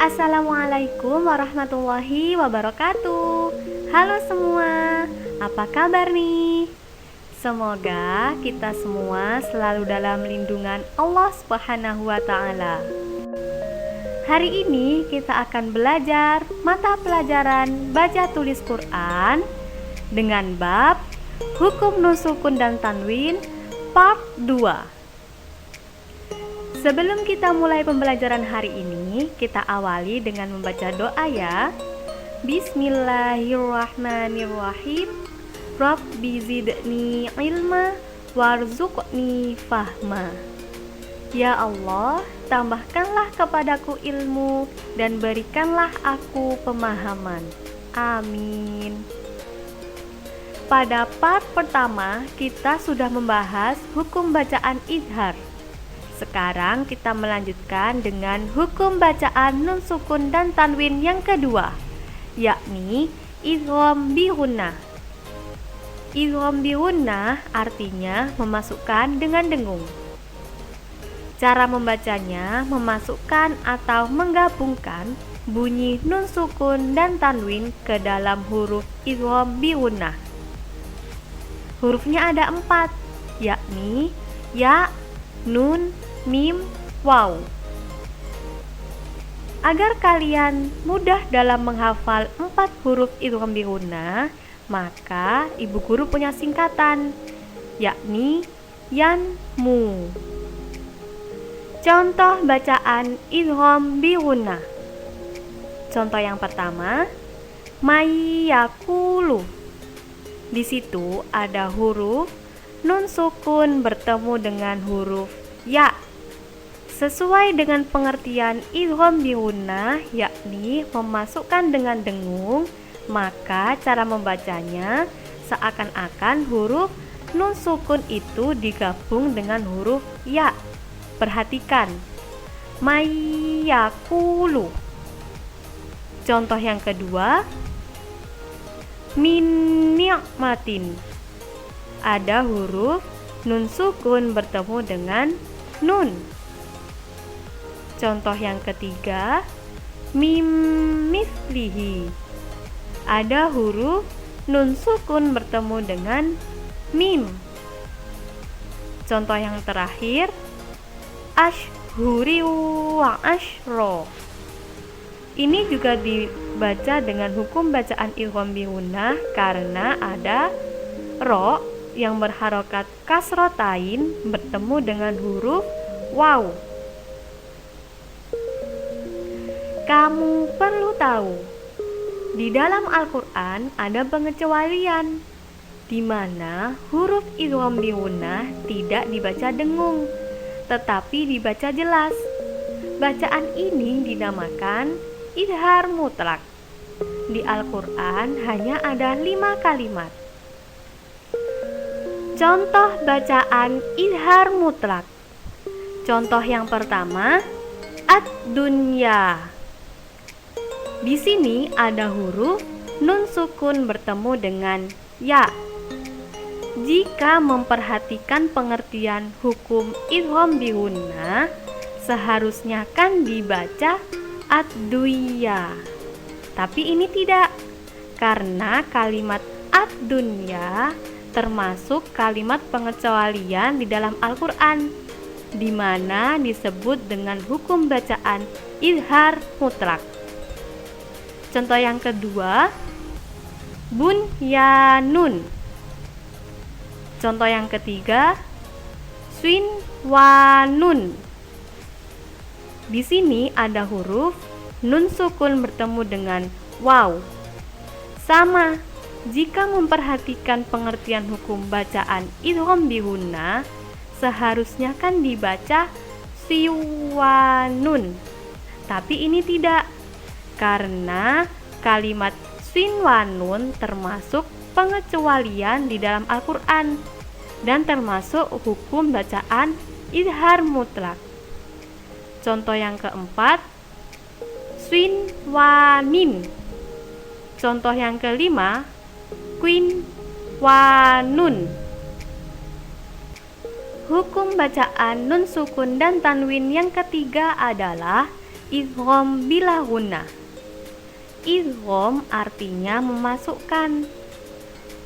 Assalamualaikum warahmatullahi wabarakatuh. Halo semua, apa kabar nih? Semoga kita semua selalu dalam lindungan Allah Subhanahu wa Ta'ala. Hari ini kita akan belajar mata pelajaran baca tulis Quran dengan bab Hukum Nun Sukun dan Tanwin Part 2. Sebelum kita mulai pembelajaran hari ini, kita awali dengan membaca doa ya. Bismillahirrahmanirrahim. Rabbi zidni ilma warzuqni fahma. Ya Allah, tambahkanlah kepadaku ilmu dan berikanlah aku pemahaman. Amin. Pada part pertama, kita sudah membahas hukum bacaan idhar. Sekarang kita melanjutkan dengan hukum bacaan nun sukun dan tanwin yang kedua, yakni idgham bi gunnah. Idgham bi gunnah artinya memasukkan dengan dengung. Cara membacanya memasukkan atau menggabungkan bunyi nun sukun dan tanwin ke dalam huruf idgham bi gunnah. Hurufnya ada 4, yakni ya, nun, mim, waw. Agar kalian mudah dalam menghafal 4 huruf idgham bi gunnah, maka ibu guru punya singkatan, yakni yanmu. Contoh bacaan idgham bi gunnah. Contoh yang pertama, mayyakulu. Di situ ada huruf nun sukun bertemu dengan huruf ya. Sesuai dengan pengertian idgham bi gunnah, yakni memasukkan dengan dengung, maka cara membacanya seakan-akan huruf nun sukun itu digabung dengan huruf ya. Perhatikan, mayyakulu. Contoh yang kedua, min ni'matin. Ada huruf nun sukun bertemu dengan nun. Contoh yang ketiga, mim mislihi. Ada huruf nun sukun bertemu dengan mim. Contoh yang terakhir, ashhuri wa ashro. Ini juga dibaca dengan hukum bacaan idgham bi gunnah karena ada ro yang berharokat kasrotain bertemu dengan huruf waw. Kamu perlu tahu, di dalam Al-Quran ada pengecualian di mana huruf idgham bi gunnah tidak dibaca dengung, tetapi dibaca jelas. Bacaan ini dinamakan idhar mutlak. Di Al-Quran hanya ada 5 kalimat. Contoh bacaan idhar mutlak. Contoh yang pertama, ad-dunya. Di sini ada huruf nun sukun bertemu dengan ya. Jika memperhatikan pengertian hukum idgham bi gunnah, seharusnya kan dibaca ad-dunya. Tapi ini tidak, karena kalimat ad-dunya termasuk kalimat pengecualian di dalam Al-Quran, di mana disebut dengan hukum bacaan idhar mutlak. Contoh yang kedua, bunyanun. Contoh yang ketiga, swinwanun. Di sini ada huruf nun sukun bertemu dengan waw. Sama, jika memperhatikan pengertian hukum bacaan idgham bi gunnah, seharusnya kan dibaca siwanun. Tapi ini tidak, karena kalimat sinwanun termasuk pengecualian di dalam Al-Quran dan termasuk hukum bacaan idhar mutlak. Contoh yang keempat, swinwanin. Contoh yang kelima, quinwanun. Hukum bacaan nun sukun dan tanwin yang ketiga adalah idgham bila gunnah. Idgham artinya memasukkan,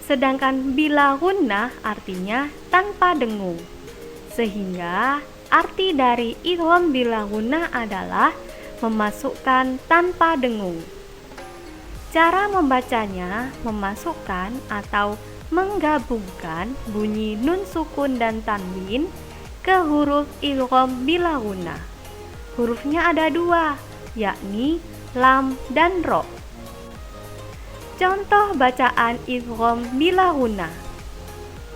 sedangkan bila gunnah artinya tanpa dengung. Sehingga arti dari idgham bila gunnah adalah memasukkan tanpa dengung. Cara membacanya memasukkan atau menggabungkan bunyi nun sukun dan tanwin ke huruf idgham bila gunnah. Hurufnya ada dua, yakni lam dan ro. Contoh bacaan idgham bila gunnah.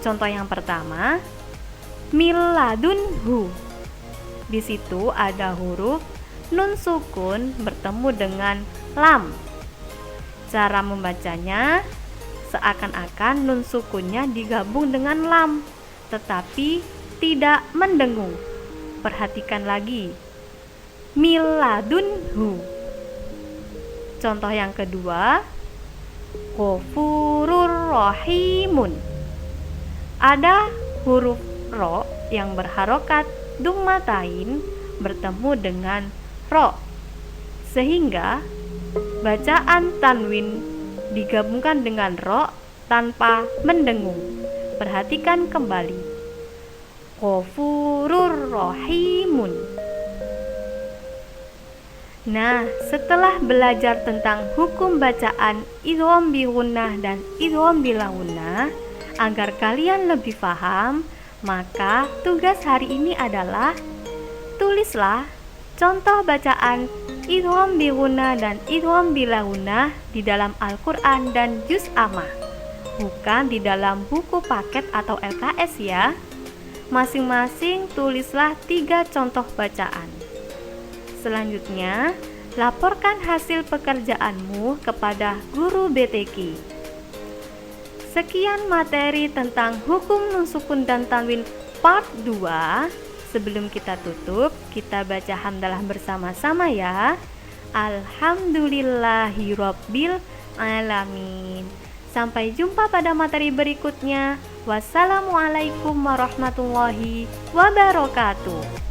Contoh yang pertama, miladunhu. Di situ ada huruf nun sukun bertemu dengan lam. Cara membacanya seakan-akan nun sukunnya digabung dengan lam, tetapi tidak mendengung. Perhatikan lagi. Miladunhu. Contoh yang kedua, ghafurur rahimun. Ada huruf ro yang berharokat dummatain bertemu dengan ro, sehingga bacaan tanwin digabungkan dengan ro tanpa mendengung. Perhatikan kembali. Ghafurur rahimun. Nah, setelah belajar tentang hukum bacaan idgham bi gunnah dan idgham bila gunnah, agar kalian lebih paham, maka tugas hari ini adalah tulislah contoh bacaan idgham bi gunnah dan idgham bila gunnah di dalam Al-Quran dan Juz Ammah, bukan di dalam buku paket atau LKS ya. Masing-masing tulislah 3 contoh bacaan. Selanjutnya, laporkan hasil pekerjaanmu kepada guru BTQ. Sekian materi tentang hukum nun sukun dan tanwin part 2. Sebelum kita tutup, kita baca hamdalah bersama-sama ya. Alhamdulillahirabbil alamin. Sampai jumpa pada materi berikutnya. Wassalamualaikum warahmatullahi wabarakatuh.